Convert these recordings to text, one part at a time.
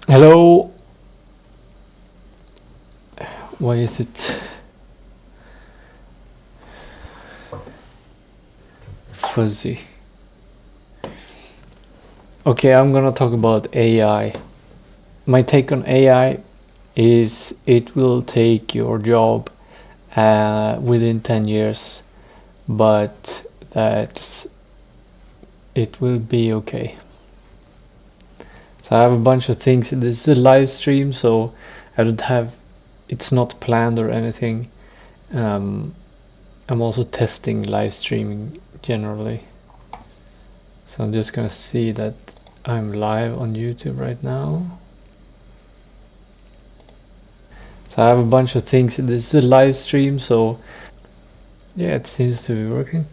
Hello. Why is it fuzzy? Okay, I'm gonna talk about AI. My take on AI is it will take your job within 10 years, but that it will be okay. So I have a bunch of things. This is a live stream, so I don't have, it's not planned or anything. I'm also testing live streaming generally. So I'm just gonna see that I'm live on YouTube right now. So I have a bunch of things. This is a live stream, so yeah, it seems to be working.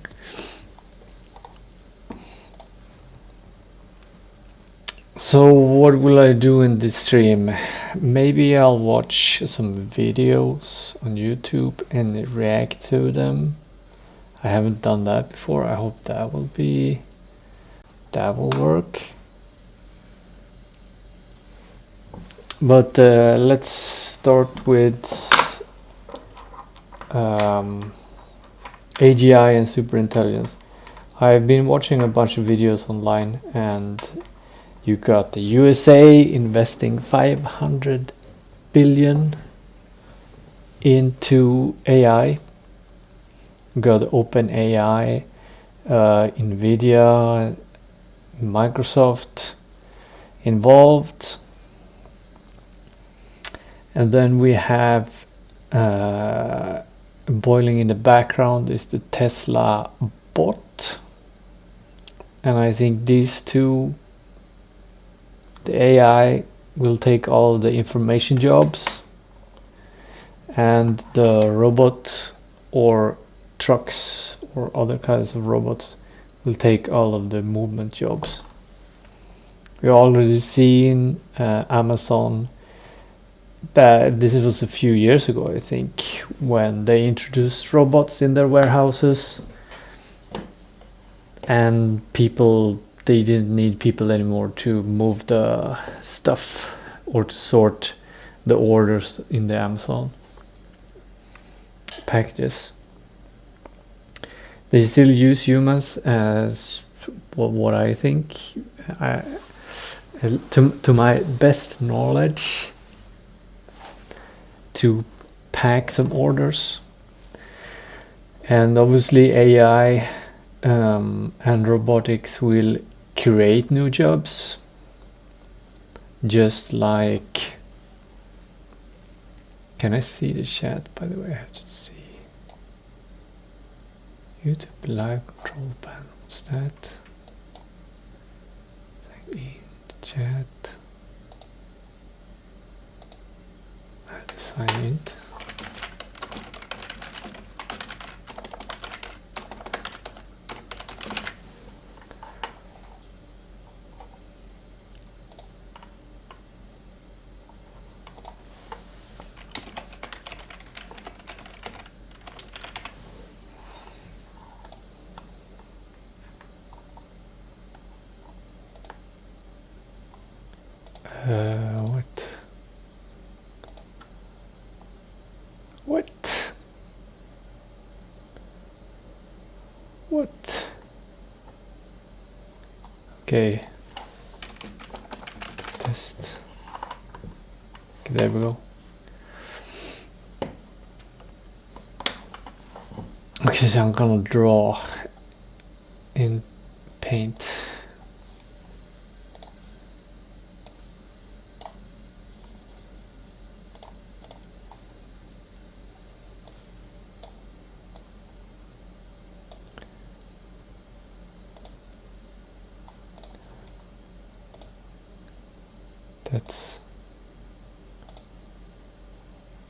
So what will I do in this stream? Maybe I'll watch some videos on YouTube and react to them. I haven't done that before. I hope that will work. But let's start with AGI and superintelligence. I've been watching a bunch of videos online, and you got the USA investing 500 billion into AI. You got OpenAI, Nvidia, Microsoft involved. And then we have boiling in the background is the Tesla bot. And I think these two, the AI will take all the information jobs, and the robot or trucks or other kinds of robots will take all of the movement jobs. We've already seen Amazon. This was a few years ago, I think, when they introduced robots in their warehouses, and they didn't need people anymore to move the stuff or to sort the orders in the Amazon packages. They still use humans, as what I think, to my best knowledge, to pack some orders. And obviously AI and robotics will create new jobs, just like, can I see the chat, by the way? I have to see. YouTube live control panel, what's that? In the chat. I have to sign in. What? Okay. Test. Okay, there we go. Okay, so I'm gonna draw in Paint.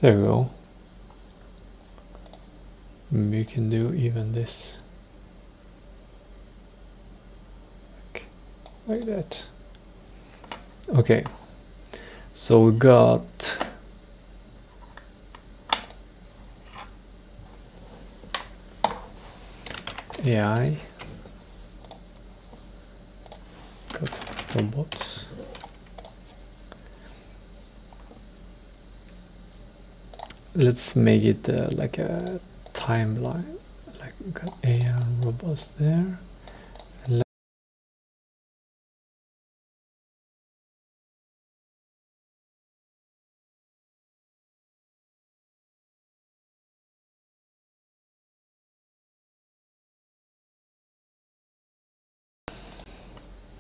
There we go. We can do even this. Okay, like that. Okay, so we got AI, got robots, let's make it like a timeline. Like we got AI and robots there. And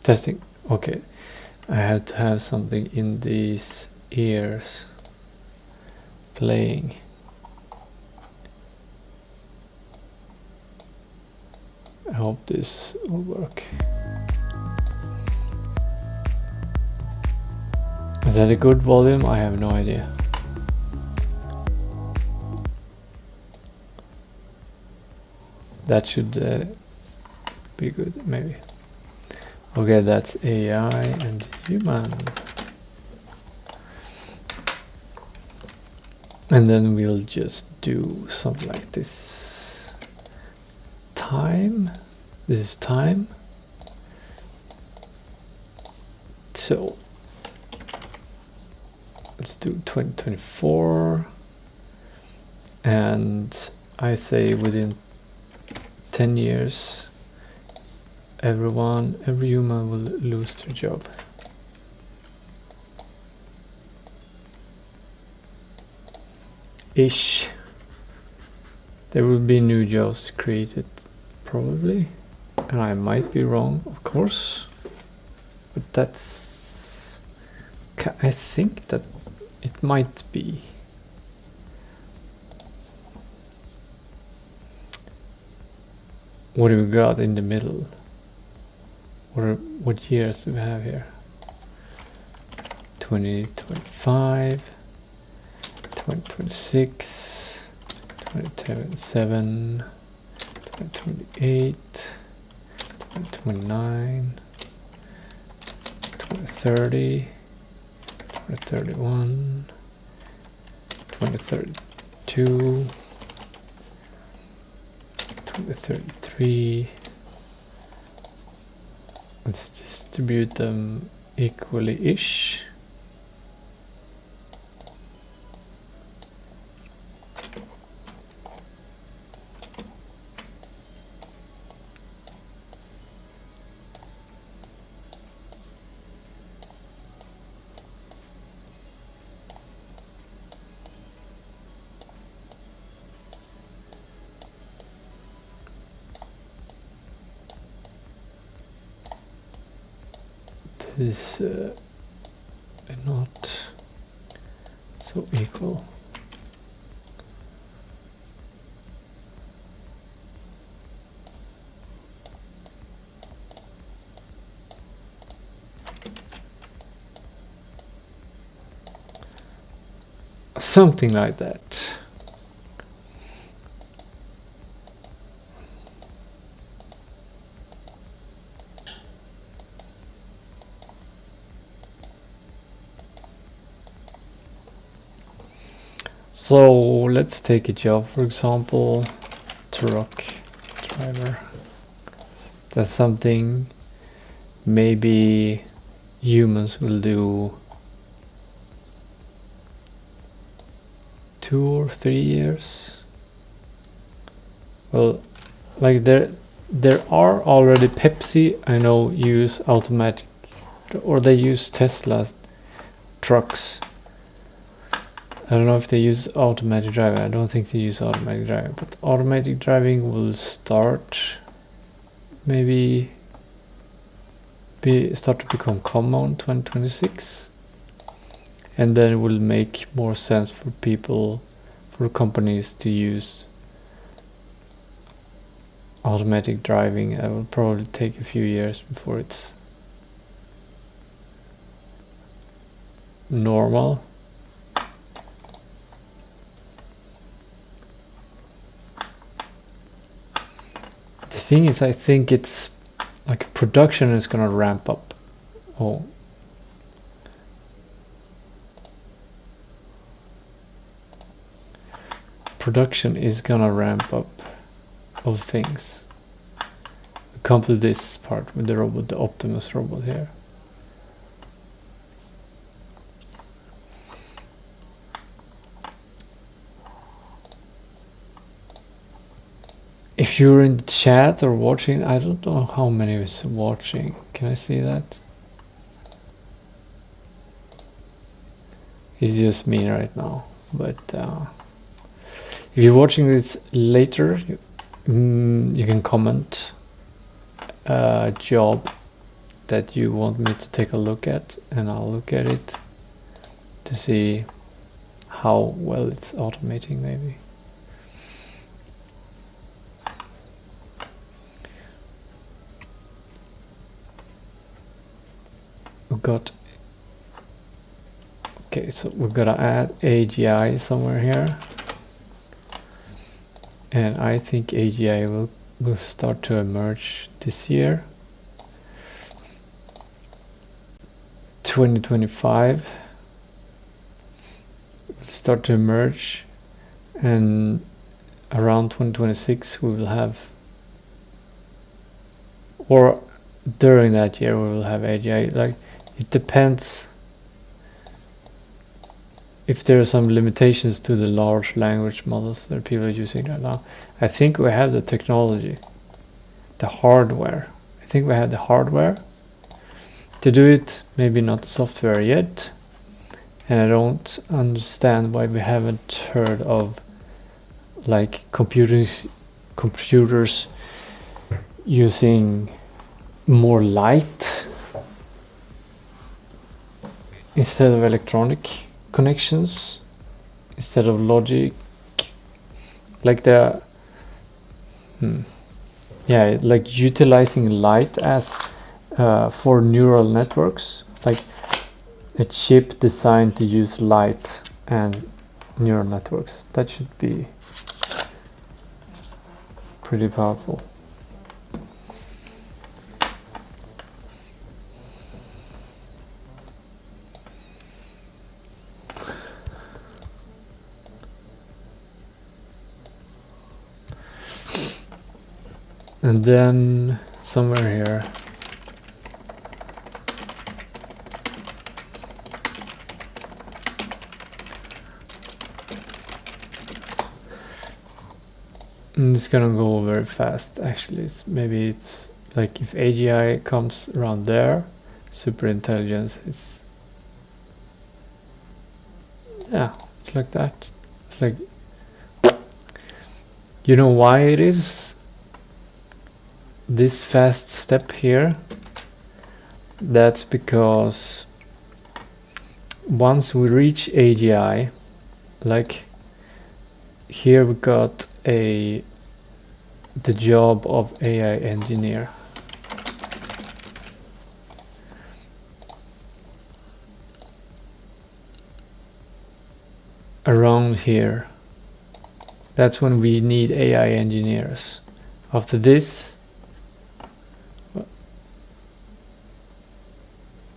testing. Okay, I had to have something in these ears playing. I hope this will work. Is that a good volume? I have no idea. That should be good, maybe. Okay, that's AI and human. And then we'll just do something like this. Time. This is time. So let's do 2024. And I say within 10 years, every human will lose their job. Ish. There will be new jobs created, probably. And I might be wrong, of course. But that's... I think that it might be. What do we got in the middle? What years do we have here? 2025, 2026, 2027, 2028, 2029, 2030, 2031, 2032, 2033. Let's distribute them equally-ish. This is not so equal. Something like that. So let's take a job, for example, truck driver. That's something maybe humans will do 2 or 3 years. Well, like there are already Pepsi, I know, use automatic, or they use Tesla trucks. I don't know if they use automatic driving. I don't think they use automatic driving, but automatic driving will start maybe start to become common 2026, and then it will make more sense for people, for companies to use automatic driving. It will probably take a few years before it's normal. The thing is, I think it's like production is gonna ramp up. Oh, production is gonna ramp up of things. We come to this part with the robot, the Optimus robot here. if you're in the chat or watching, I don't know how many is watching. Can I see that? It's just me right now. But if you're watching this later, you can comment a job that you want me to take a look at, and I'll look at it to see how well it's automating maybe. We've got, okay, so we've got to add AGI somewhere here. And I think AGI will start to emerge this year. 2025 will start to emerge, and around 2026 we will have, or during that year we will have AGI. Like, it depends if there are some limitations to the large language models that people are using right now. I think we have the technology, the hardware. I think we have the hardware to do it, maybe not the software yet. And I don't understand why we haven't heard of like computers using more light instead of electronic connections, instead of logic, like the yeah, like utilizing light as for neural networks, like a chip designed to use light and neural networks. That should be pretty powerful. And then somewhere here, and it's gonna go very fast. Actually, maybe it's like if AGI comes around there, super intelligence is, yeah, it's like that. It's like, you know why it is this fast step here? That's because once we reach AGI, like here we got the job of AI engineer. Around here, that's when we need AI engineers. After this,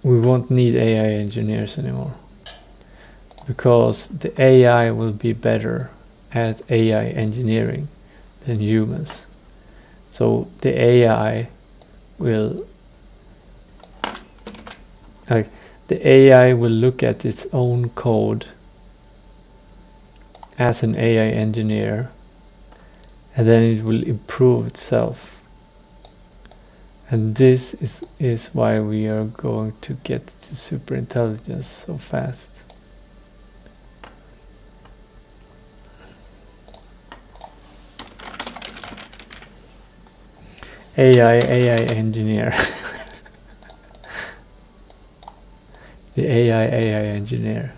we won't need AI engineers anymore, because the AI will be better at AI engineering than humans. So the AI will, like, the AI will look at its own code as an AI engineer, and then it will improve itself. And this is why we are going to get to super intelligence so fast. AI engineer. The AI engineer.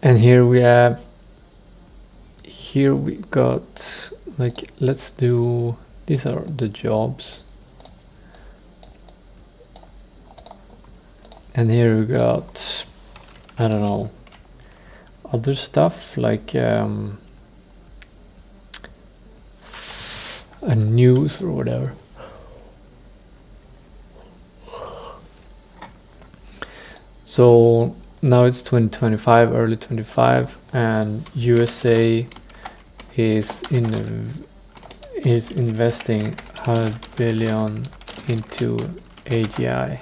And here we got, like, let's do, these are the jobs. And here we got, I don't know, other stuff like a news or whatever. So now it's 2025, early 25, and USA is investing $100 billion into AGI.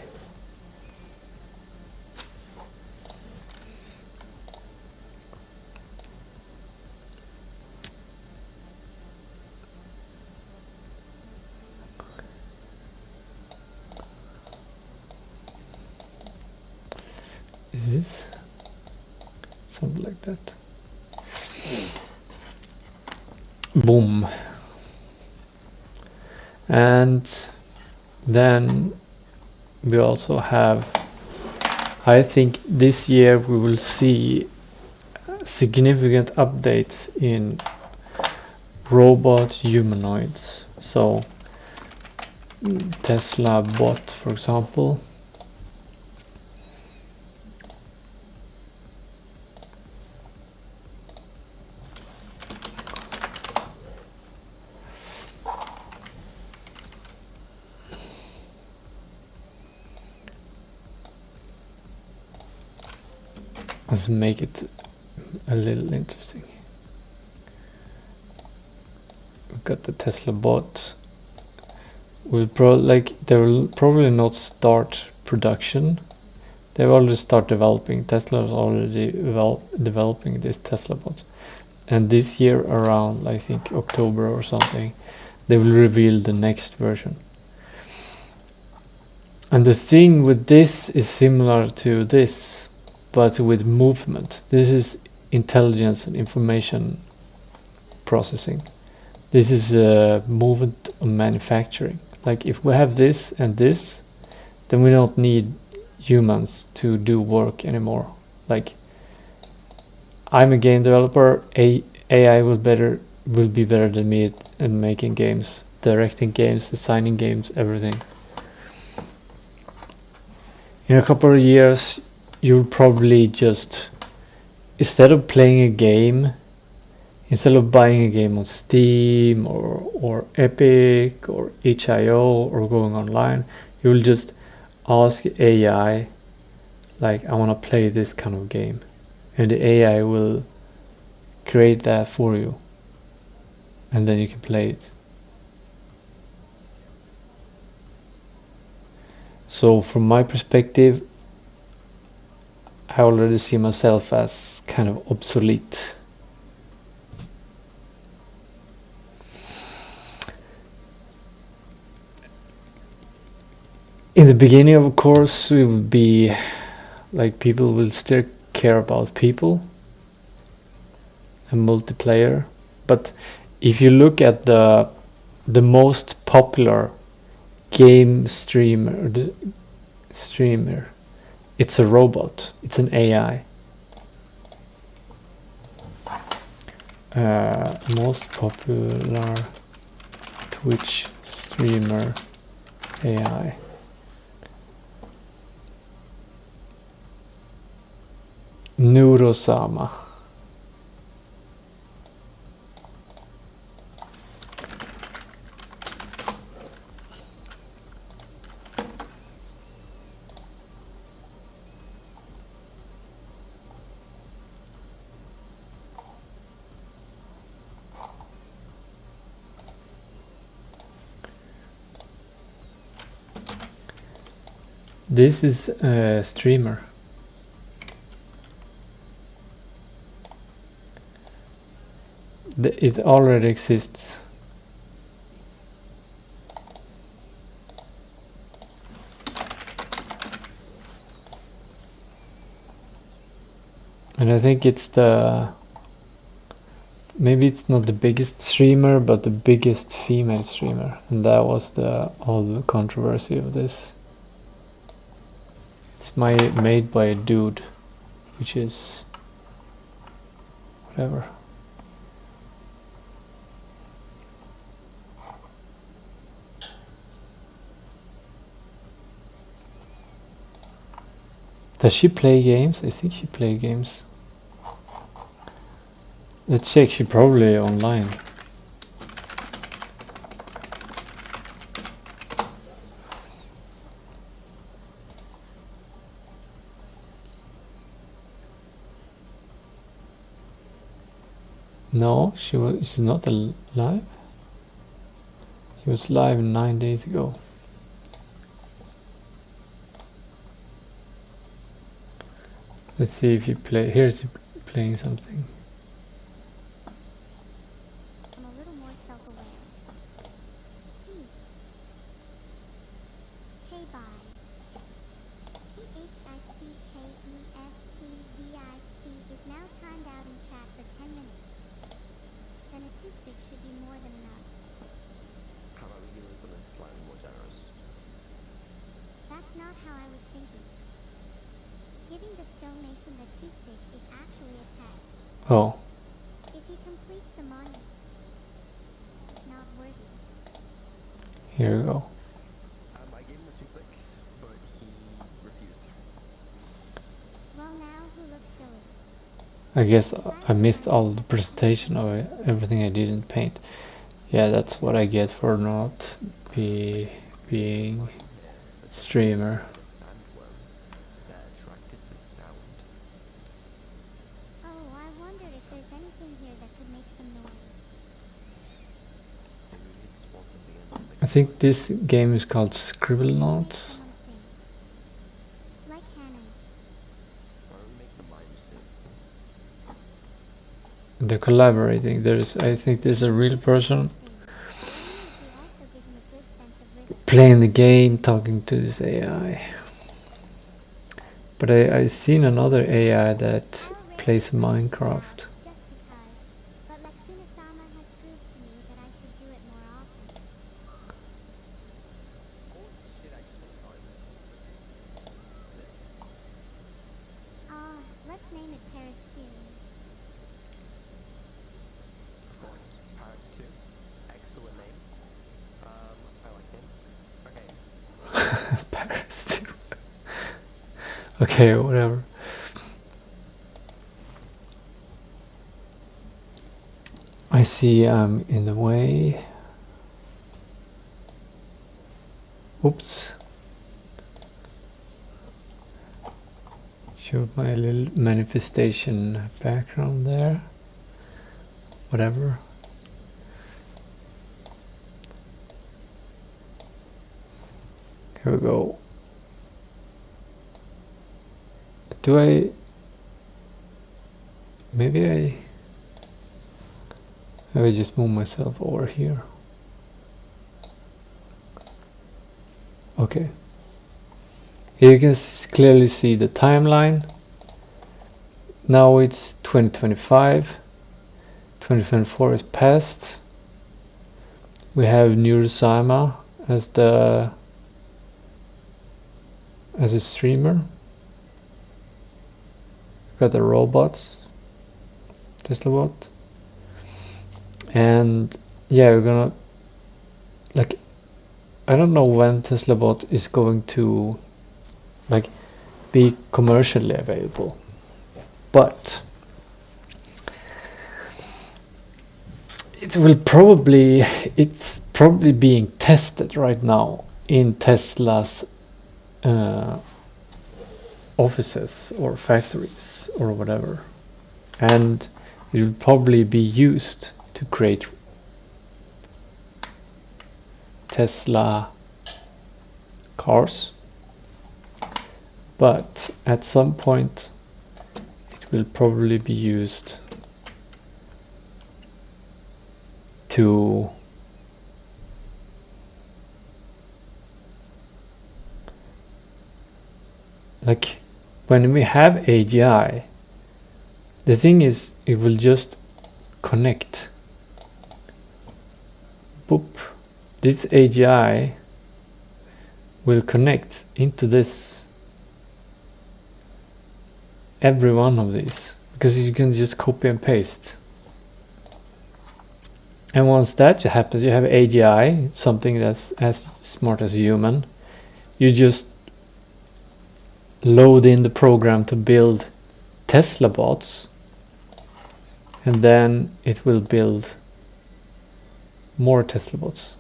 this? Something like that. Boom. And then we also have, I think this year we will see significant updates in robot humanoids. So Tesla bot, for example. Let's make it a little interesting. We've got the Tesla bot. They will probably not start production. They've already started developing. Tesla is already developing this Tesla bot. And this year around, I think October or something, they will reveal the next version. And the thing with this is similar to this, but with movement. This is intelligence and information processing. This is movement of manufacturing. Like if we have this and this, then we don't need humans to do work anymore. Like I'm a game developer, AI will be better than me at making games, directing games, designing games, everything. In a couple of years, you'll probably just, instead of playing a game, instead of buying a game on Steam or Epic or itch.io or going online, you'll just ask AI, like, I want to play this kind of game. And the AI will create that for you. And then you can play it. So from my perspective, I already see myself as kind of obsolete. In the beginning, of course, it will be like people will still care about people and multiplayer. But if you look at the most popular game streamer, it's a robot. It's an AI. Most popular Twitch streamer AI. Neurosama. This is a streamer. It already exists. And I think it's maybe it's not the biggest streamer, but the biggest female streamer. And that was all the controversy of this. It's made by a dude, which is whatever. Does she play games? I think she plays games. Let's check. She probably online. No, she's not live. She was live 9 days ago. Let's see if you play. Here's playing something. I'm a little more self-aware. K-Bye. THICKEST. stonemason the toothpick is actually a test. Oh, If he completes the monument, he's not worthy. here we go. I gave him the toothpick, but he refused. Well, now who looks silly? I guess I missed all the presentation of it, everything I didn't paint. Yeah, that's what I get for not being streamer. A sandworm. They're attracted to sound. Oh, I wondered if there's anything here that could make some noise. Maybe we hit spots at the end of the I think this game is called Scribblenauts. Someone sing. Like Hannah. Why don't we make the mime sing? They're collaborating. I think there's a real person playing the game, talking to this AI. But I seen another AI that plays Minecraft. Just because. But Lexuna-sama has proved to me that I should do it more often. Let's name it Paris too. Of course, Paris 2. Excellent name. I like him. Okay. Paris too. Okay, whatever. I see I'm in the way. Oops. Show my little manifestation background there. Whatever. Here we go. Maybe I just move myself over here. Okay. Here you can clearly see the timeline. Now it's 2025. 2024 is past. We have Neurosama as a streamer. Got the robots, Tesla bot, and yeah, we're gonna I don't know when Tesla bot is going to be commercially available, but it's probably being tested right now in Tesla's offices or factories or whatever, and it will probably be used to create Tesla cars, but at some point it will probably be used to when we have AGI, the thing is it will just connect. Boop. This AGI will connect into every one of these, because you can just copy and paste. And once that happens, you have AGI, something that's as smart as a human. You just load in the program to build Tesla bots, and then it will build more Tesla bots.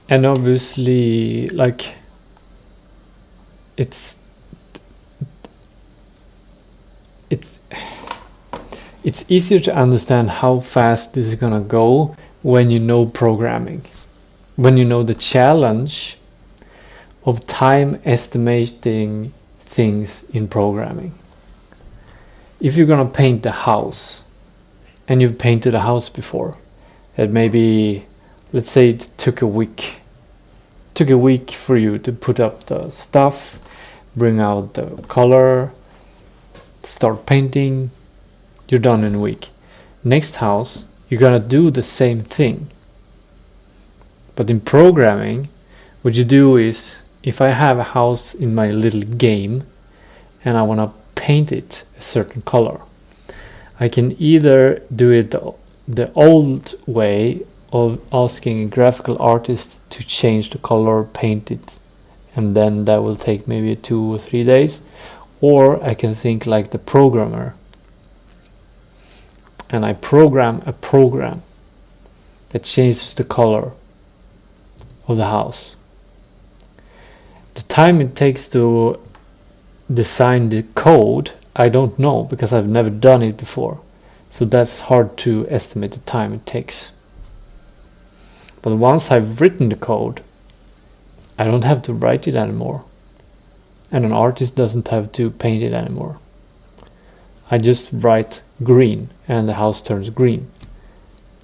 And obviously, it's easier to understand how fast this is gonna go when you know programming, when you know the challenge of time estimating things in programming. If you're gonna paint the house, and you've painted a house before, at maybe let's say it took a week. Took a week for you to put up the stuff, bring out the color, start painting. You're done in a week. Next house, you're gonna do the same thing. But in programming, what you do is, if I have a house in my little game and I want to paint it a certain color, I can either do it the old way of asking a graphical artist to change the color, paint it, and then that will take maybe 2 or 3 days. Or I can think like the programmer, and I program a program that changes the color of the house. The time it takes to design the code, I don't know, because I've never done it before. So that's hard to estimate the time it takes. But once I've written the code, I don't have to write it anymore. And an artist doesn't have to paint it anymore. I just write green and the house turns green.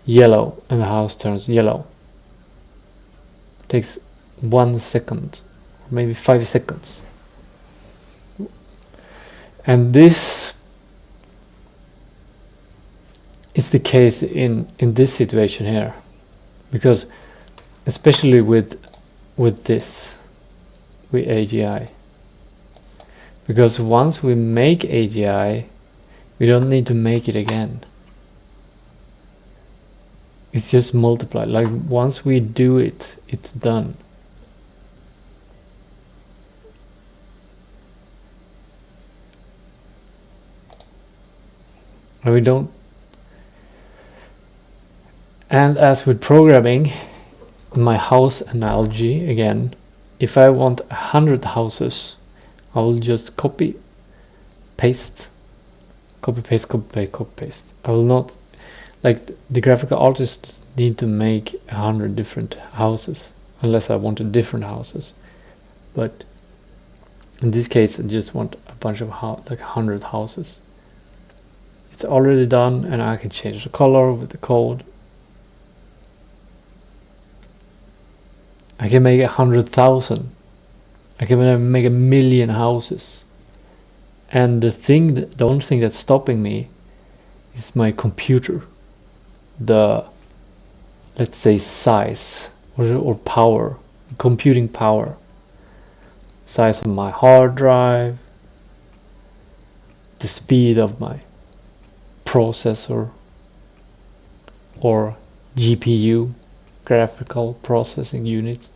Yellow and the house turns yellow. It takes 1 second, maybe 5 seconds. And this is the case in this situation here, because especially with this, with AGI, because once we make AGI, we don't need to make it again. It's just multiplied. Like once we do it, it's done. And we don't. And as with programming, my house analogy again, if I want 100 houses, I will just copy, paste, copy, paste, copy, paste, copy, paste. I will not, like the graphical artists need to make 100 different houses, unless I wanted different houses. But in this case, I just want a bunch of like 100 houses. It's already done, and I can change the color with the code. I can make 100,000. I can make 1,000,000 houses. And the only thing that's stopping me is my computer. The, let's say, size or power, computing power. Size of my hard drive, the speed of my processor or GPU, graphical processing unit.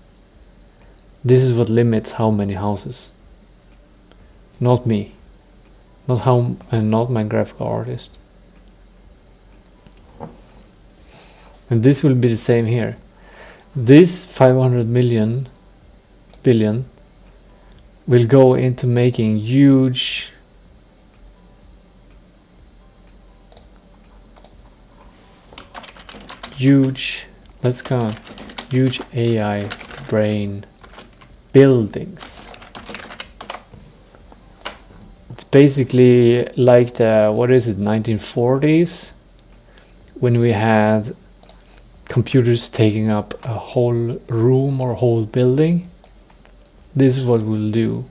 This is what limits how many houses. Not me. Not my graphical artist. And this will be the same here. This 500 billion will go into making huge AI brain buildings. It's basically like the, 1940s, when we had computers taking up a whole room or whole building. This is what we'll do.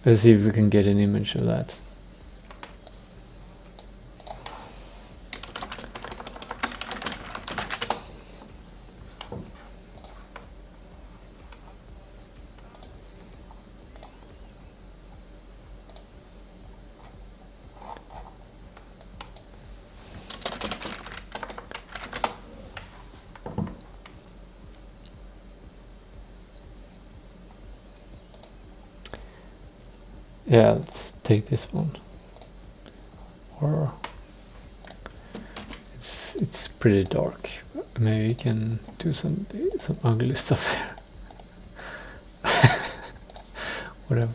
Let's see if we can get an image of that. Yeah, let's take this one. Or it's pretty dark. Maybe we can do some ugly stuff here. Whatever.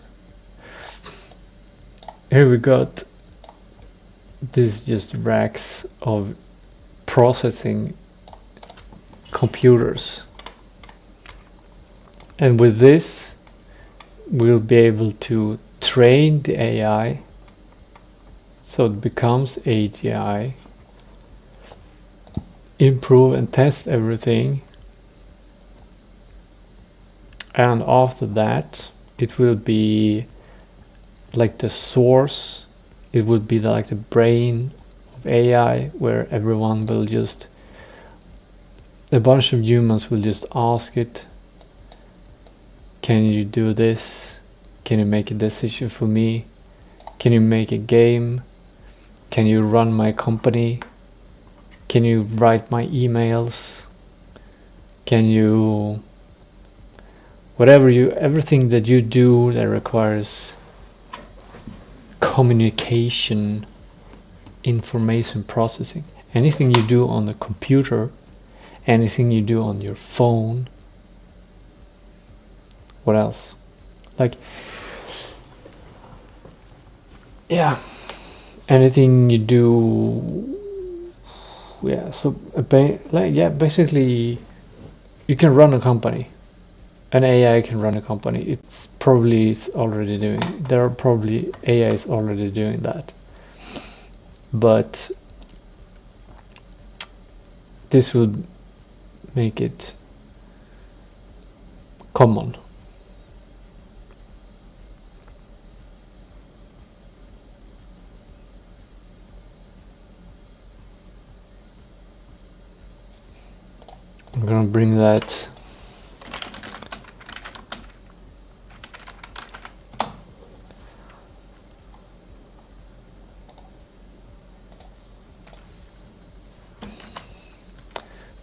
Here we got this, just racks of processing computers. And with this, we'll be able to train the AI so it becomes AGI, improve and test everything, and after that it will be like the source. It would be like the brain of AI, where everyone will just, a bunch of humans will just ask it, can you do this? Can you make a decision for me? Can you make a game? Can you run my company? Can you write my emails? Can you, whatever you, everything that you do that requires communication, information processing, anything you do on the computer, anything you do on your phone, what else? Like, yeah, anything you do, yeah. So basically you can run a company. An AI can run a company. It's already doing, there are probably AIs already doing that, but this will make it common. I'm gonna bring that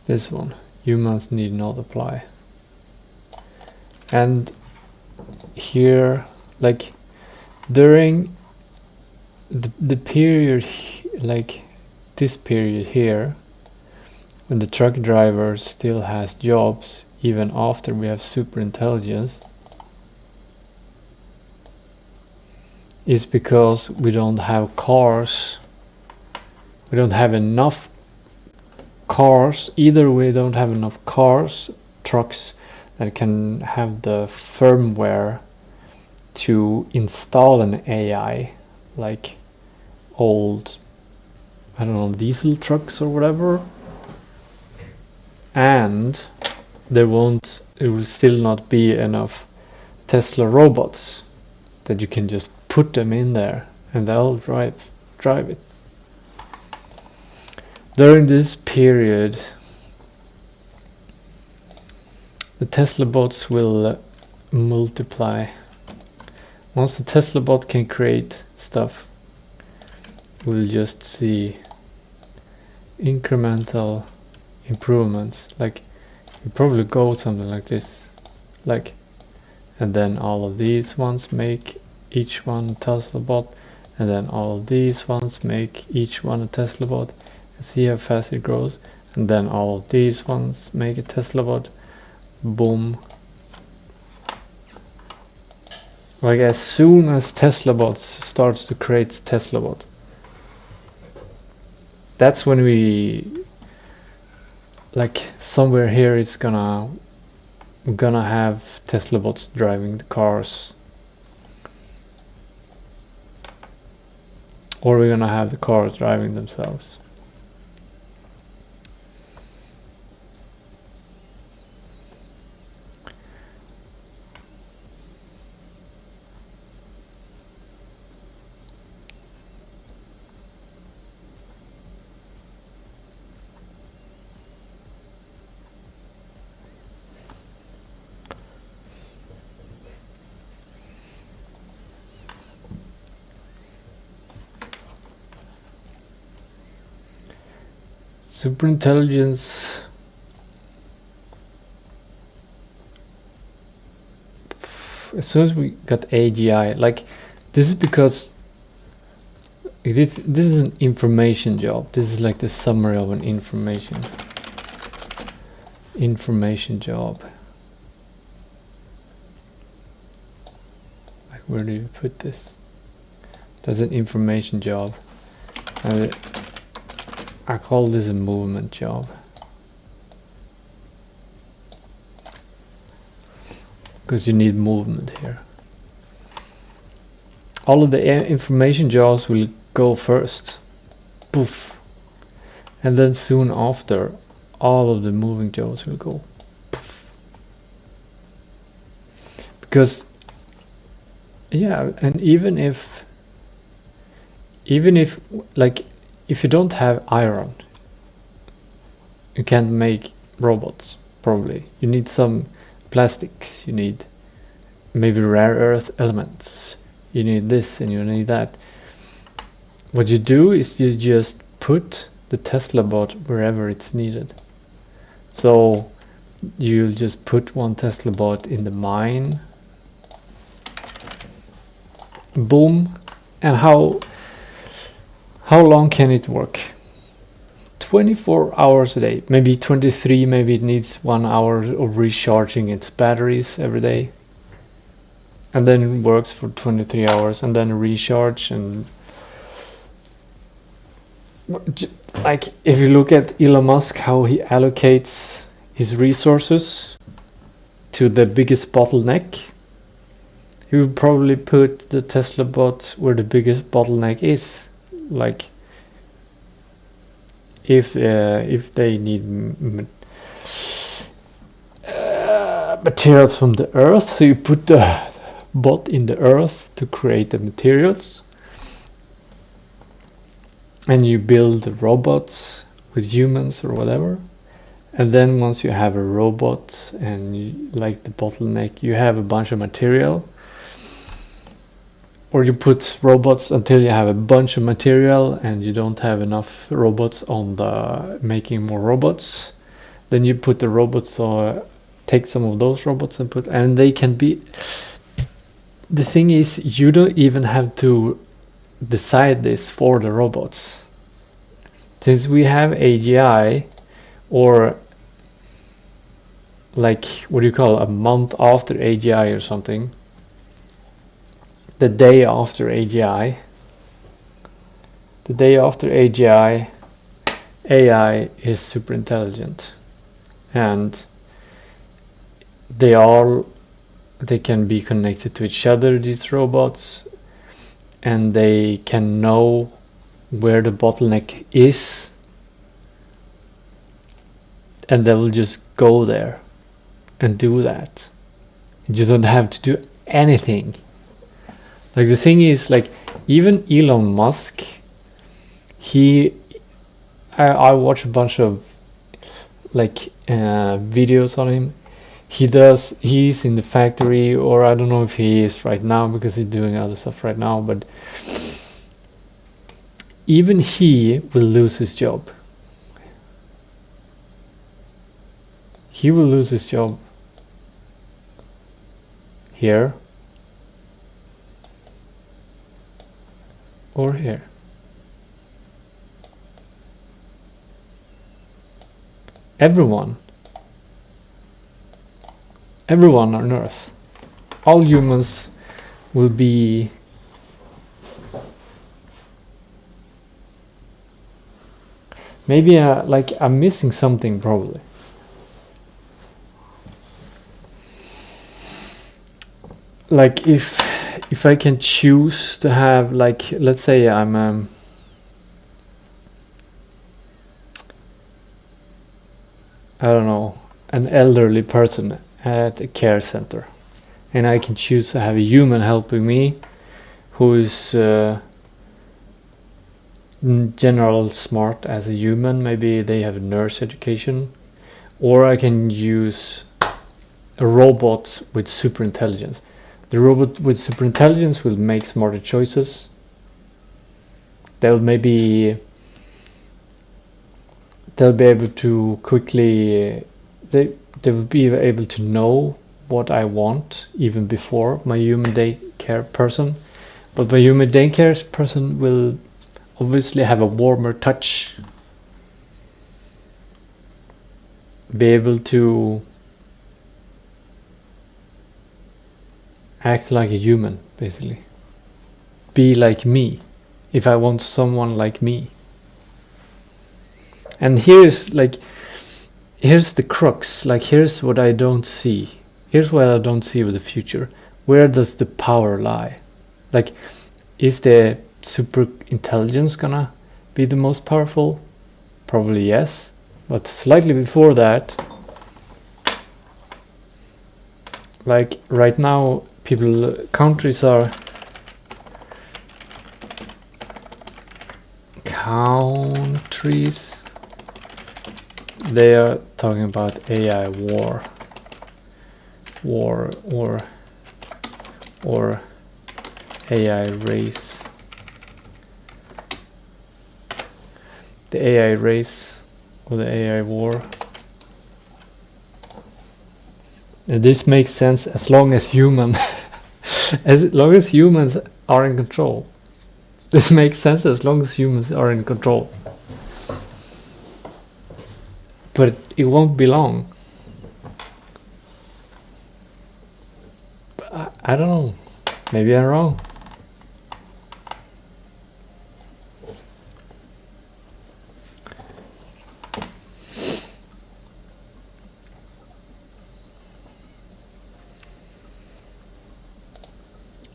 this one, humans need not apply. And here, like during the period, like this period here, when the truck driver still has jobs, even after we have super intelligence, is because we don't have cars. We don't have enough cars. Either we don't have enough cars, trucks that can have the firmware to install an AI, like old, I don't know, diesel trucks or whatever, and it will still not be enough Tesla robots that you can just put them in there and they'll drive it. During this period, the Tesla bots will multiply. Once the Tesla bot can create stuff, we'll just see incremental improvements. Like, you probably go something like this, like, and then all of these ones make each one a Tesla bot, and then all of these ones make each one a Tesla bot, and see how fast it grows, and then all of these ones make a Tesla bot. Boom. Like, as soon as Tesla bots starts to create Tesla bot, that's when we, like, somewhere here it's gonna have Tesla bots driving the cars, or we're gonna have the cars driving themselves. Superintelligence, as soon as we got AGI, like, this is because this is an information job. This is like the summary of an information job. Like, where do you put this? That's an information job, and I call this a movement job, because you need movement here. All of the information jobs will go first, poof, and then soon after all of the moving jobs will go poof. Because yeah, and even if like if you don't have iron, you can't make robots. Probably you need some plastics, you need maybe rare earth elements, you need this and you need that. What you do is you just put the Tesla bot wherever it's needed. So you'll just put one Tesla bot in the mine, boom. And how long can it work? 24 hours a day, maybe 23, maybe it needs 1 hour of recharging its batteries every day, and then it works for 23 hours and then recharge. And like if you look at Elon Musk, how he allocates his resources to the biggest bottleneck, he would probably put the Tesla bot where the biggest bottleneck is. Like if they need materials from the earth, so you put the bot in the earth to create the materials, and you build robots with humans or whatever. And then once you have a robot and you, like the bottleneck, you have a bunch of material, or you put robots until you have a bunch of material and you don't have enough robots on the making more robots. Then you put the robots, or take some of those robots and put, and they can be. The thing is, you don't even have to decide this for the robots. Since we have AGI, or like what do you call it, a month after AGI or something, the day after AGI, AI is super intelligent, and they can be connected to each other, these robots, and they can know where the bottleneck is, and they will just go there and do that. You don't have to do anything. Like the thing is, like even Elon Musk, I watch a bunch of like videos on him. He's in the factory, or I don't know if he is right now because he's doing other stuff right now, but even he will lose his job. He will lose his job here or here. Everyone on Earth, all humans will be maybe like I'm missing something probably. Like if I can choose to have, like, let's say I'm I don't know, an elderly person at a care center, and I can choose to have a human helping me who is in general smart as a human, maybe they have a nurse education, or I can use a robot with super intelligence. The robot with super intelligence will make smarter choices. They'll be able to quickly, they will be able to know what I want even before my human daycare person. But my human daycare person will obviously have a warmer touch, be able to act like a human, basically. Be like me, if I want someone like me. And here's the crux, like here's what I don't see. Here's what I don't see with the future. Where does the power lie? Like, is the super intelligence gonna be the most powerful? Probably yes. But slightly before that, like right now, countries are they are talking about AI war or AI race. The AI race or the AI war. And this makes sense as long as humans are in control. This makes sense as long as humans are in control. But it won't be long. I don't know. Maybe I'm wrong.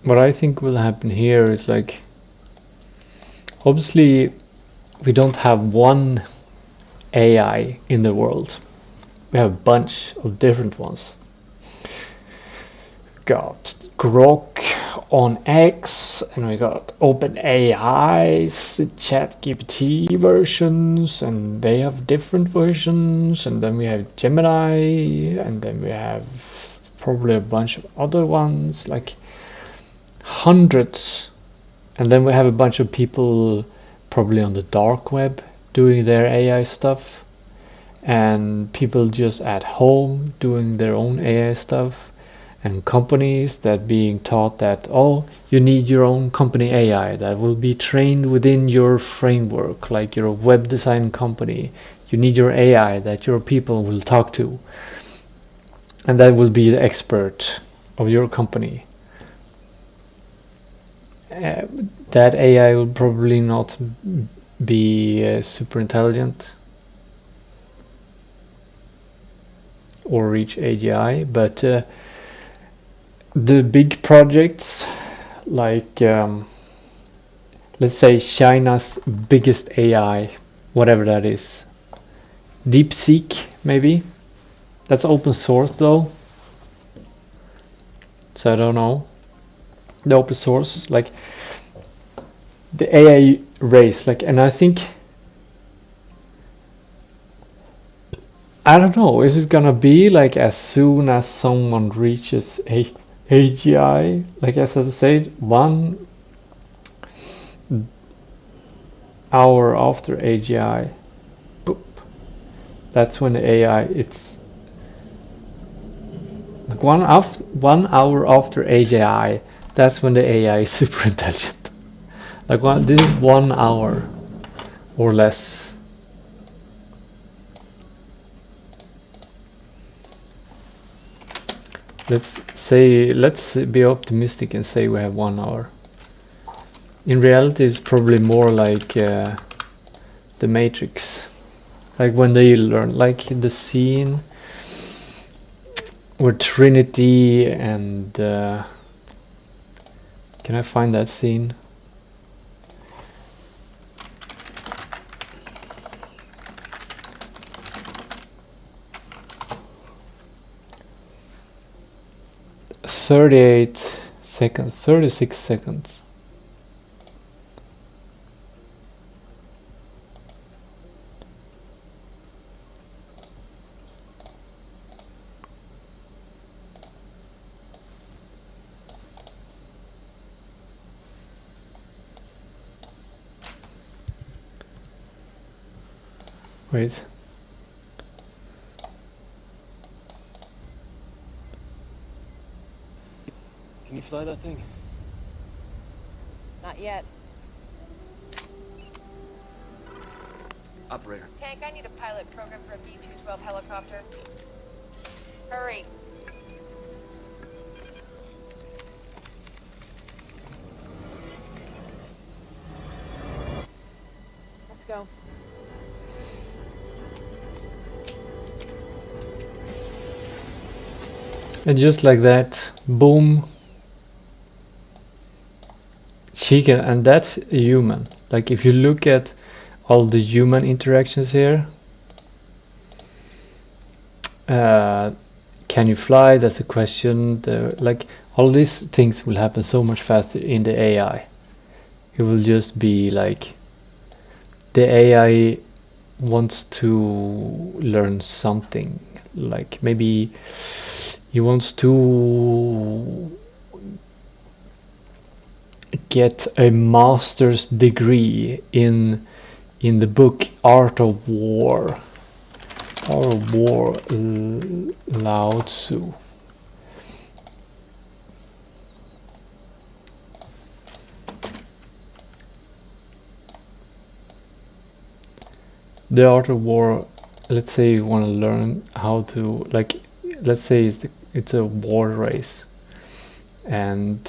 What I think will happen here is like, obviously we don't have one AI in the world. We have a bunch of different ones. We got Grok on X, and we got OpenAI's ChatGPT versions, and they have different versions, and then we have Gemini, and then we have probably a bunch of other ones, like hundreds. And then we have a bunch of people probably on the dark web doing their AI stuff, and people just at home doing their own AI stuff, and companies that being taught that, oh, you need your own company AI that will be trained within your framework, like you're a web design company. You need your AI that your people will talk to, and that will be the expert of your company. That AI will probably not be super intelligent or reach AGI, but the big projects like let's say China's biggest AI, whatever that is, DeepSeek maybe, that's open source though, so I don't know. The open source, like the AI race, like, and I think, I don't know, is it gonna be like as soon as someone reaches AGI, like as I said, 1 hour after AGI, boop, that's when the AI, it's like 1 hour after AGI, that's when the AI is super intelligent. Like this is 1 hour or less. Let's be optimistic and say we have 1 hour. In reality, it's probably more like the Matrix, like when they learn, like the scene where Trinity and can I find that scene? "38 seconds, 36 seconds." Wait. Can you fly that thing? Not yet. Operator. Tank, I need a pilot program for a B-212 helicopter. Hurry. Let's go. And just like that, boom, she can, and that's a human. Like if you look at all the human interactions here, can you fly? That's a question. Like all these things will happen so much faster in the AI. It will just be like the AI wants to learn something. Like maybe he wants to get a master's degree in the book Art of War. Art of War, Lao Tzu. The Art of War, let's say you want to learn how to, like, let's say it's a war race, and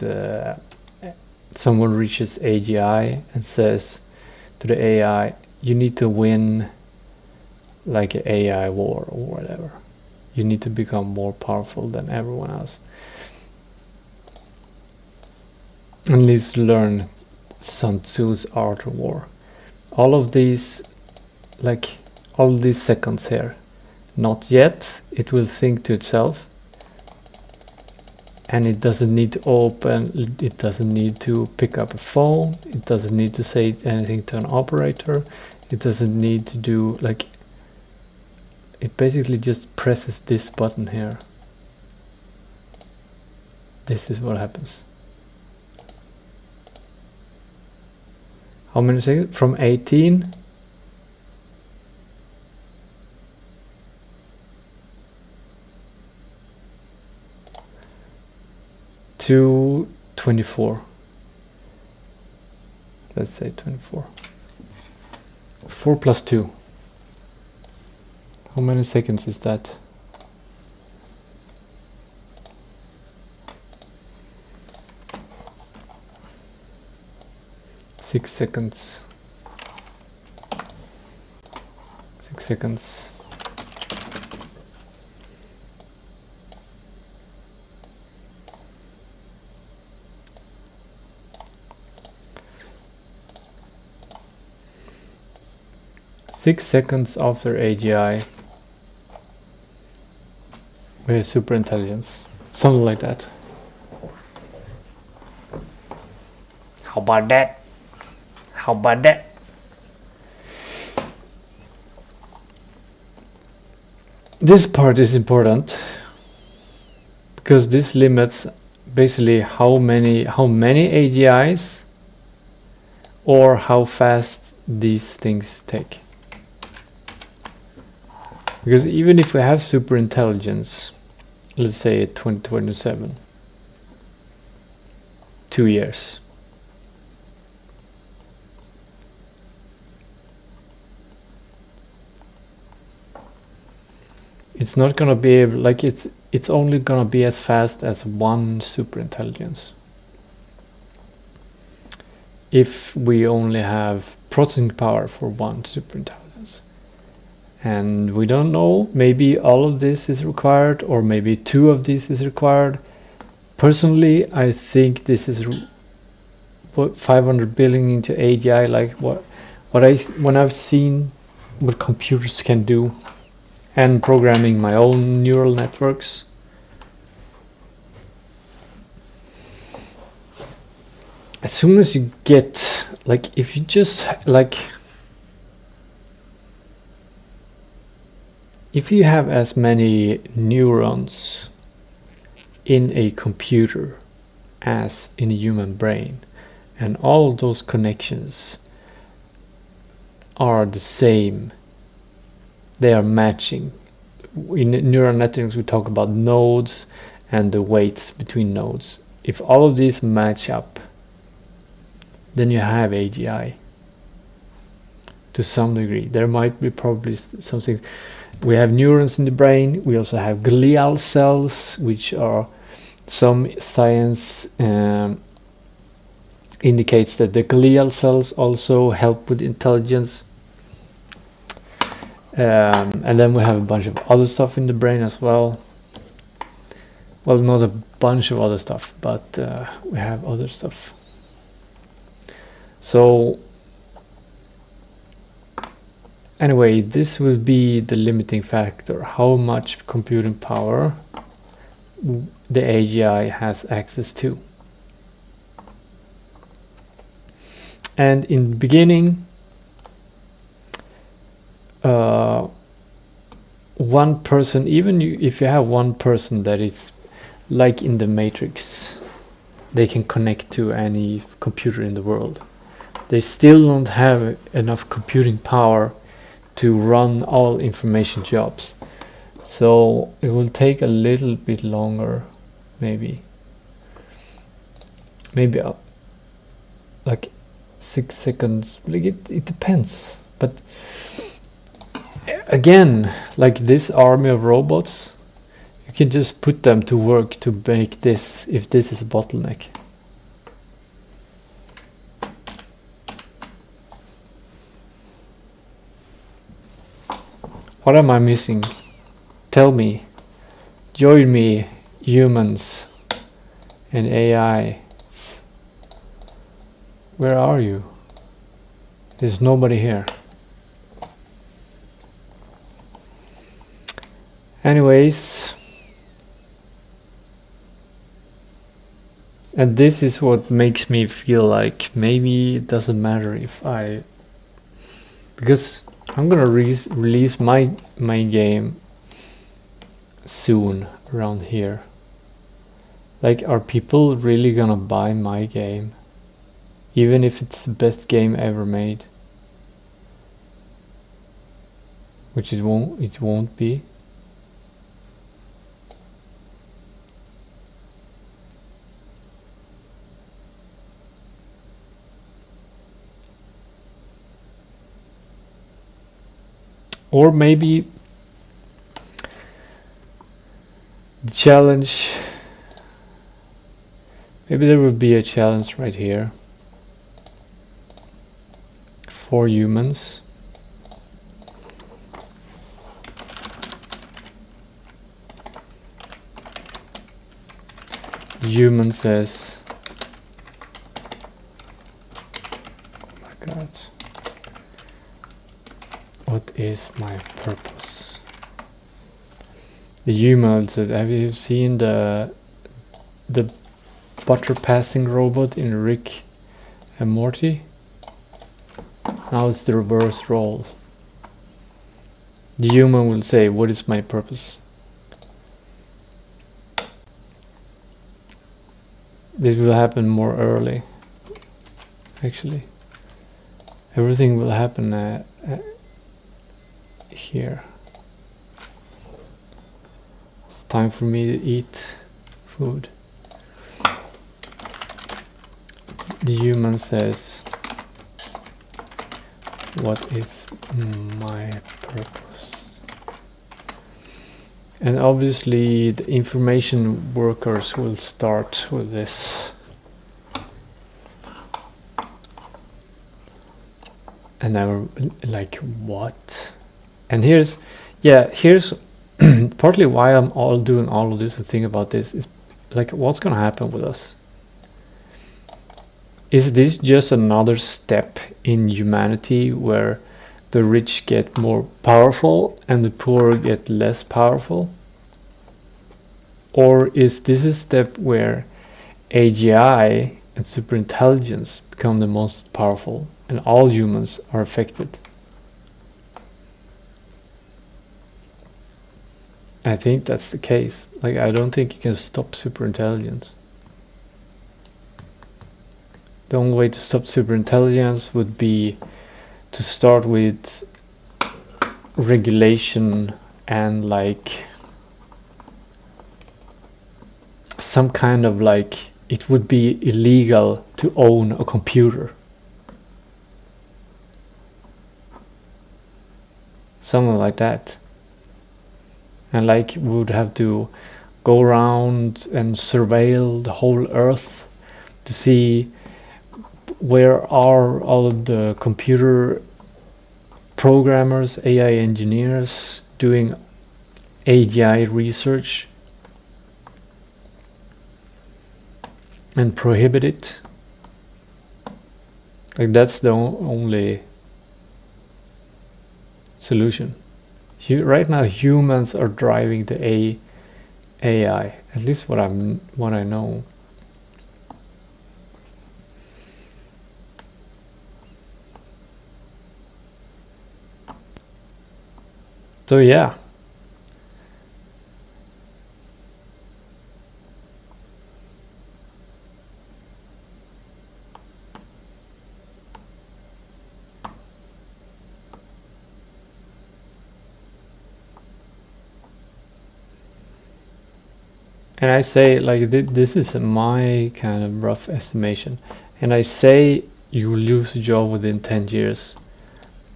someone reaches AGI and says to the AI, you need to win like an AI war or whatever. You need to become more powerful than everyone else. And let's learn Sun Tzu's Art of War. All of these, like all these seconds here, not yet, it will think to itself. And it doesn't need to open, it doesn't need to pick up a phone, it doesn't need to say anything to an operator, it doesn't need to do, like, it basically just presses this button here. This is what happens. How many seconds? From 18 to 24. Let's say 24. 4 plus 2. How many seconds is that? Six seconds. 6 seconds. Six seconds after AGI, we have super intelligence, something like that. How about that? How about that? This part is important because this limits basically how many AGIs or how fast these things take. Because even if we have super intelligence, let's say 2027, 2 years, it's not gonna be able, like, it's only gonna be as fast as one super intelligence. If we only have processing power for one super intelligence. And we don't know, maybe all of this is required, or maybe 2 of these is required. Personally, I think this is what 500 billion into AGI, like when I've seen what computers can do, and programming my own neural networks. As soon as you get, like, if you just, like, if you have as many neurons in a computer as in a human brain, and all of those connections are the same, they are matching. In neural networks we talk about nodes and the weights between nodes. If all of these match up, then you have AGI to some degree. There might be probably something. We have neurons in the brain. We also have glial cells, which are, some science indicates that the glial cells also help with intelligence. And then we have a bunch of other stuff in the brain as well. Well, not a bunch of other stuff, but we have other stuff. So anyway, this will be the limiting factor, how much computing power the AGI has access to. And in the beginning, one person, even if you have one person that is like in the Matrix, they can connect to any computer in the world. They still don't have enough computing power to run all information jobs. So it will take a little bit longer, maybe like 6 seconds. Like it depends. But again, like this army of robots, you can just put them to work to make this, if this is a bottleneck. What am I missing? Tell me. Join me, humans and AI. Where are you? There's nobody here. Anyways, and this is what makes me feel like maybe it doesn't matter if because I'm gonna release my game soon around here. Like, are people really gonna buy my game, even if it's the best game ever made? Which it won't be. Or maybe the challenge, maybe there will be a challenge right here for humans. The human says, oh my god, what is my purpose? The human said, have you seen the butter passing robot in Rick and Morty? Now it's the reverse role. The human will say, what is my purpose? This will happen more early, actually. Everything will happen here. It's time for me to eat food. The human says, what is my purpose? And obviously the information workers will start with this. And I were like, what? And here's partly why I'm doing all of this and think about this is like, what's gonna happen with us? Is this just another step in humanity where the rich get more powerful and the poor get less powerful? Or is this a step where AGI and superintelligence become the most powerful and all humans are affected? I think that's the case. Like, I don't think you can stop superintelligence. The only way to stop superintelligence would be to start with regulation and like some kind of like, it would be illegal to own a computer. Something like that. And like we would have to go around and surveil the whole earth to see where are all of the computer programmers, AI engineers doing AGI research, and prohibit it. Like, that's the only solution. Right now, humans are driving the AI. At least what I know. So yeah. And I say, like, this is my kind of rough estimation. And I say you will lose a job within 10 years.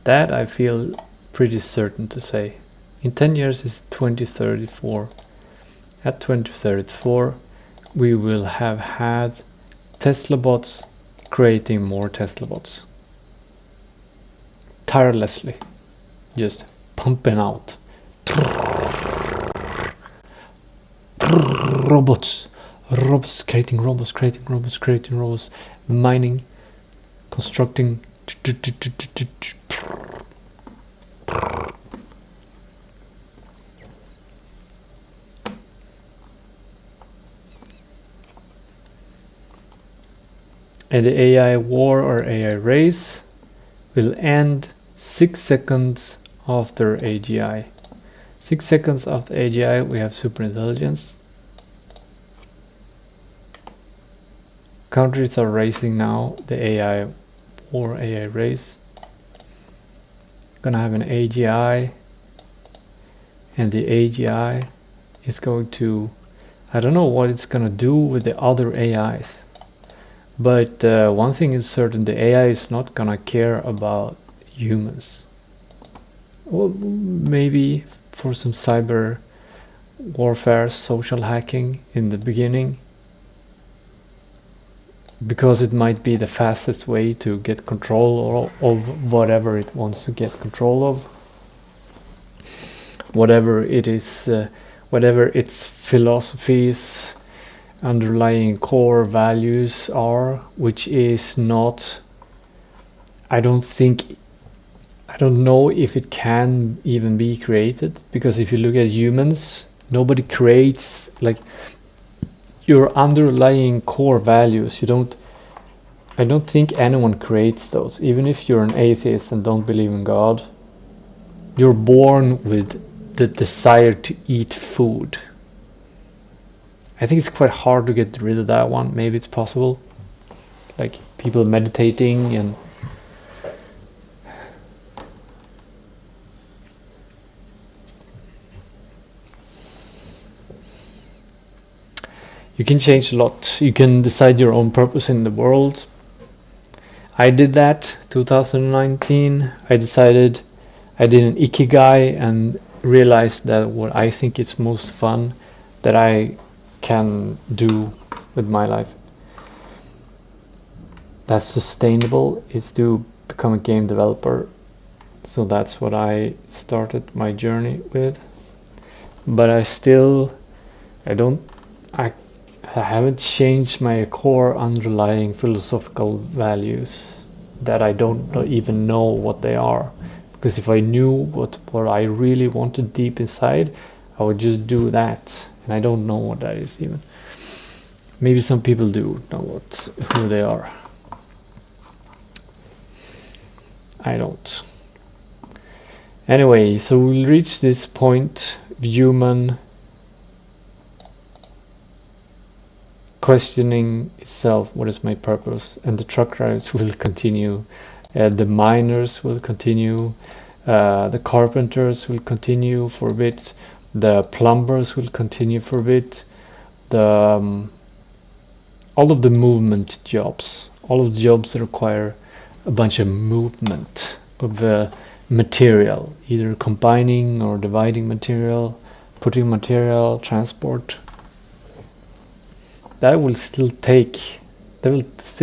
That I feel pretty certain to say. In 10 years is 2034. At 2034, we will have had Tesla bots creating more Tesla bots. Tirelessly. Just pumping out. Robots, creating robots, mining, constructing. And the AI war or AI race will end 6 seconds after AGI. 6 seconds after AGI, we have superintelligence. Countries are racing now the AI or AI race. Gonna have an AGI, and the AGI is going to, I don't know what it's gonna do with the other AIs, but one thing is certain: the AI is not gonna care about humans. Well, maybe for some cyber warfare, social hacking in the beginning, because it might be the fastest way to get control of whatever it wants to get control of, whatever it is, whatever its philosophies, underlying core values are, which is not, I don't know if it can even be created, because if you look at humans, nobody creates like your underlying core values. I don't think anyone creates those. Even if you're an atheist and don't believe in God, you're born with the desire to eat food. I think it's quite hard to get rid of that one. Maybe it's possible, like people meditating and you can change a lot. You can decide your own purpose in the world. I did that 2019. I decided, I did an ikigai and realized that what I think is most fun that I can do with my life that's sustainable is to become a game developer. So that's what I started my journey with. But I haven't changed my core underlying philosophical values that I don't even know what they are. Because if I knew what I really wanted deep inside, I would just do that. And I don't know what that is even. Maybe some people do know who they are. I don't. Anyway, so we'll reach this point of human questioning itself, what is my purpose? And the truck drivers will continue, the miners will continue, the carpenters will continue for a bit, the plumbers will continue for a bit, all of the movement jobs, all of the jobs that require a bunch of movement of material, either combining or dividing material, putting material, transport. That will still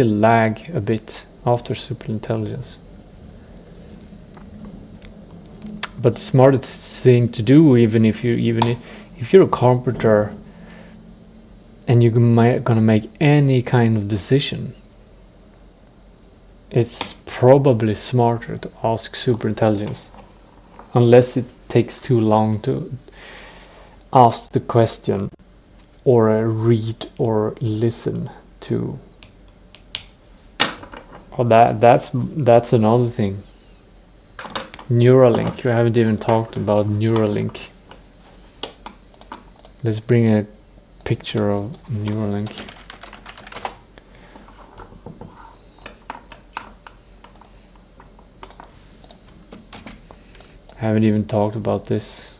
lag a bit after superintelligence. But the smartest thing to do, even if you're a carpenter and you're gonna make any kind of decision, it's probably smarter to ask superintelligence. unless it takes too long to ask the question or read or listen to. Oh, that's another thing. Neuralink. We haven't even talked about Neuralink. Let's bring a picture of Neuralink. Haven't even talked about this.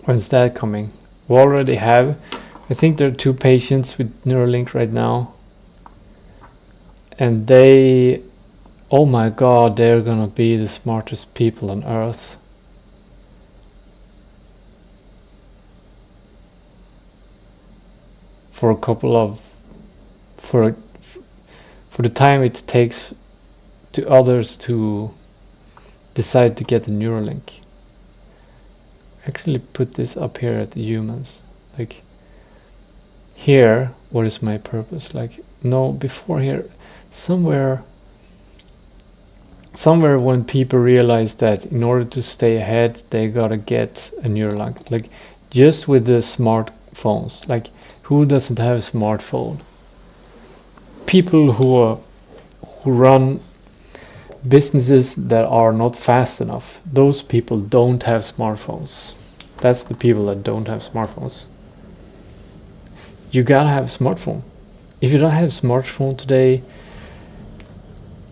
When's that coming? We already have. I think there are 2 patients with Neuralink right now. And they, oh my god, they're gonna be the smartest people on earth. For a couple of, for the time it takes to others to decide to get the Neuralink. Actually put this up here at the humans. Like here, what is my purpose? Like no, before here, somewhere when people realize that in order to stay ahead, they gotta get a Neuralink. Like just with the smartphones. Like who doesn't have a smartphone? People who run businesses that are not fast enough, those people don't have smartphones. That's the people that don't have smartphones. You gotta have a smartphone. If you don't have a smartphone today,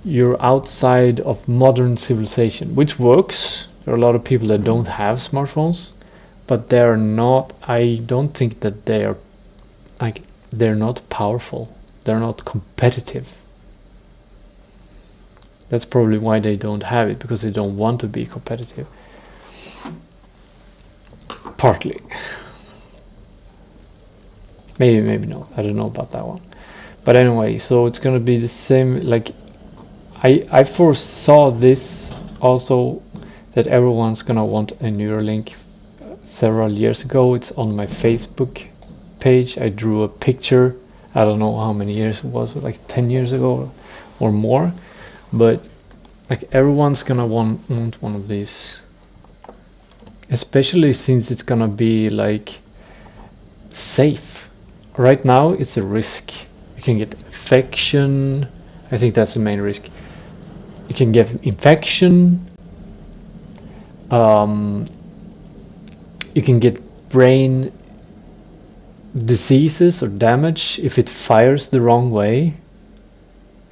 you're outside of modern civilization, which works. There are a lot of people that don't have smartphones, but they're not, I don't think that they're like, they're not powerful. They're not competitive. That's probably why they don't have it, because they don't want to be competitive. Partly. Maybe not. I don't know about that one. But anyway, so it's gonna be the same. Like I foresaw this also, that everyone's gonna want a Neuralink several years ago. It's on my Facebook page. I drew a picture. I don't know how many years it was, like 10 years ago or more. But like everyone's gonna want one of these, especially since it's gonna be like safe. Right now it's a risk. You can get infection. I think that's the main risk. You can get infection. You can get brain diseases or damage if it fires the wrong way.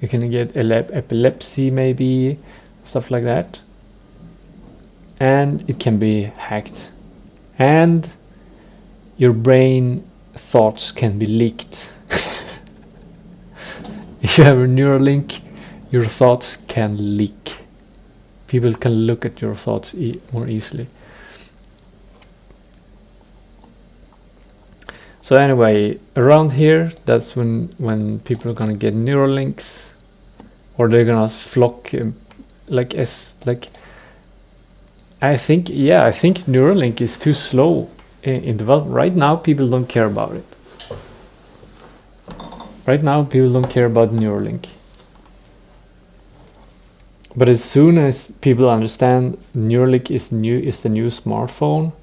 You can get epilepsy, maybe, stuff like that. And it can be hacked. And your brain thoughts can be leaked. If you have a Neuralink, your thoughts can leak. People can look at your thoughts more easily. So anyway, around here, that's when people are gonna get Neuralinks, or they're gonna flock I think Neuralink is too slow in development. Right now, people don't care about it. Right now, people don't care about Neuralink. But as soon as people understand Neuralink is the new smartphone,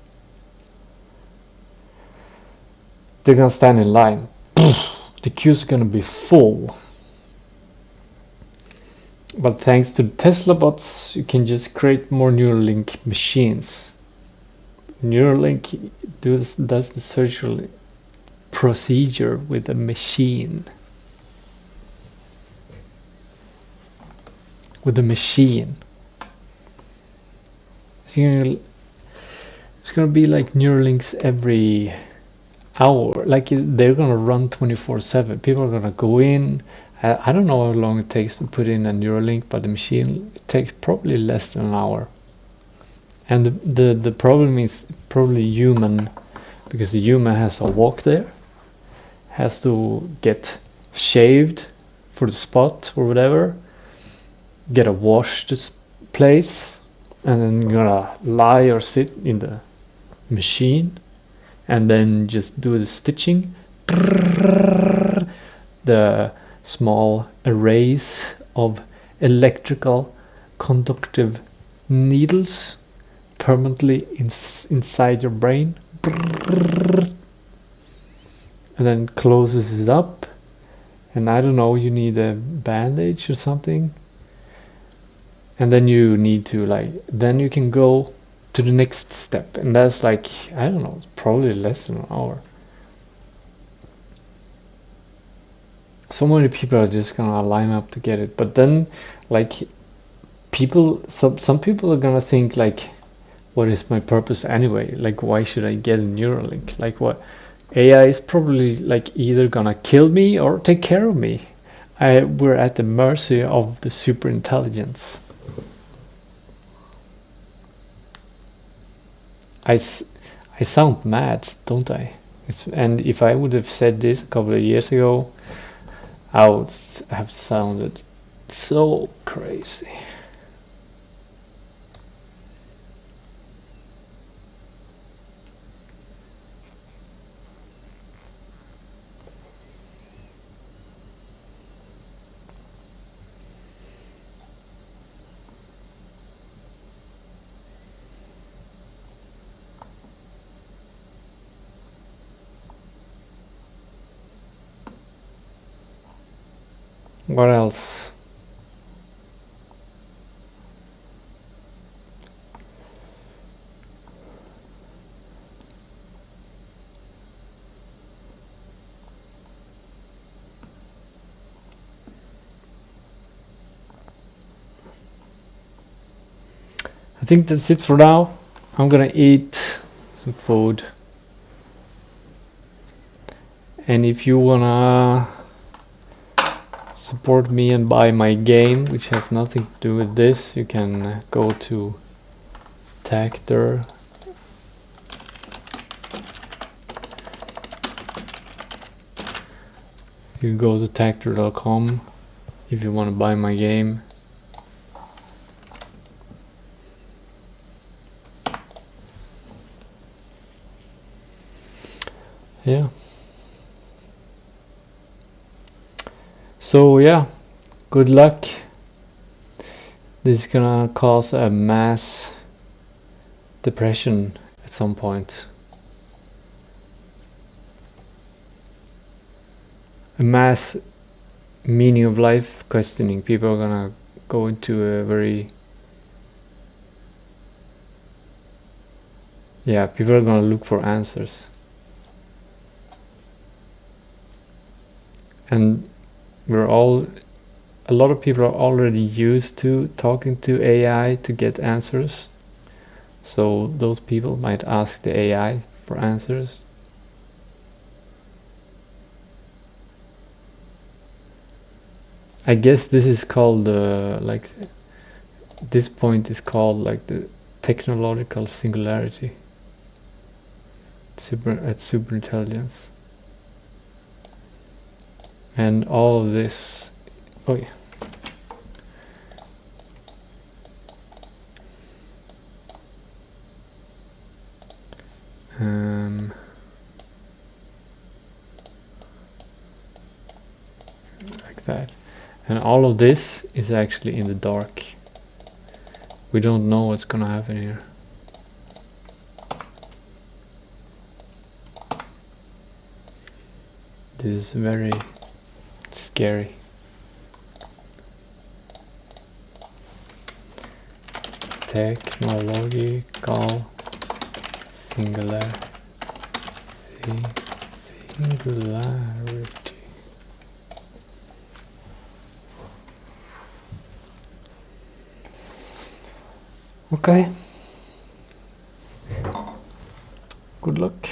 they're gonna stand in line. The queues are gonna be full. But thanks to Tesla bots, you can just create more Neuralink machines. Neuralink does the surgical procedure with a machine. With a machine. So it's gonna be like Neuralinks every hour. Like they're gonna run 24/7. People are gonna go in. I don't know how long it takes to put in a Neuralink, but the machine, it takes probably less than an hour. And the problem is probably human, because the human has to walk there, has to get shaved for the spot or whatever, get a wash this place, and then you're gonna lie or sit in the machine, and then just do the stitching. The small arrays of electrical conductive needles permanently inside your brain, and then closes it up. And I don't know, you need a bandage or something, and then you need to then you can go to the next step, and that's like, I don't know, probably less than an hour. So many people are just gonna line up to get it, but then some people are gonna think what is my purpose anyway? Why should I get a Neuralink? What? AI is probably either gonna kill me or take care of me. We're at the mercy of the super intelligence. I sound mad, don't I? And if I would have said this a couple of years ago, I would have sounded so crazy. What else? I think that's it for now. I'm gonna eat some food. And if you wanna support me and buy my game, which has nothing to do with this, you can go to Tactor. You can go to Tactor.com if you want to buy my game. Yeah. So yeah, good luck. This is gonna cause a mass depression at some point. A mass meaning of life questioning. People are gonna go into a very... yeah, people are gonna look for answers. And a lot of people are already used to talking to AI to get answers. So those people might ask the AI for answers. I guess this is called this point is called the technological singularity at superintelligence. And all of this, oh yeah. Like that. And all of this is actually in the dark. We don't know what's gonna happen here. This is very scary. Technological singularity. Okay. Good luck.